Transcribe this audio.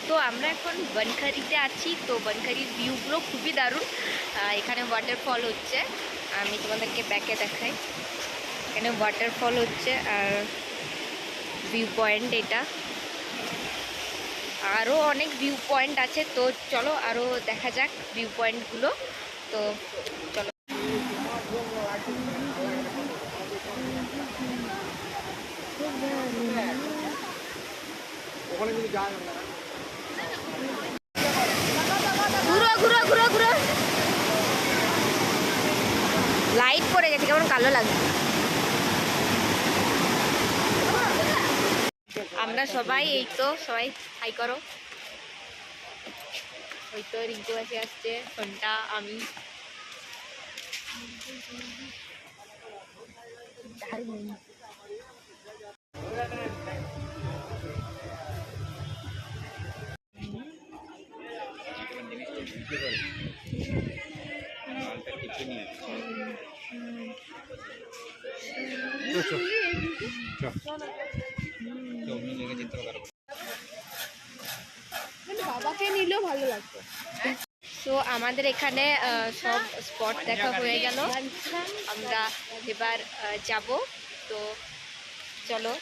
তো আমরা এখন বনখারিতে আছি। তো বনখারির ভিউগুলো খুবই দারুণ। এখানে ওয়াটারফল হচ্ছে, আমি তোমাদেরকে ব্যাকে দেখাই। এখানে ওয়াটারফল হচ্ছে আর ভিউ পয়েন্ট এটা। আরও অনেক ভিউ পয়েন্ট আছে, তো চলো আরও দেখা যাক ভিউ পয়েন্টগুলো। তো চলো। ঘুরো ঘুরো ঘুরো ঘুরো। লাইট পড়ে গেছে, কেমন কালো লাগছে। আমরা সবাই এই তো সবাই হাই করো। ওই তো রিঙ্কু বাসে আসছে, ঘন্টা, আমি। বাবাকে নিলেও ভালো লাগতো। তো আমাদের এখানে সব স্পট দেখা হয়ে গেল, আমরা এবার যাব। তো চলো।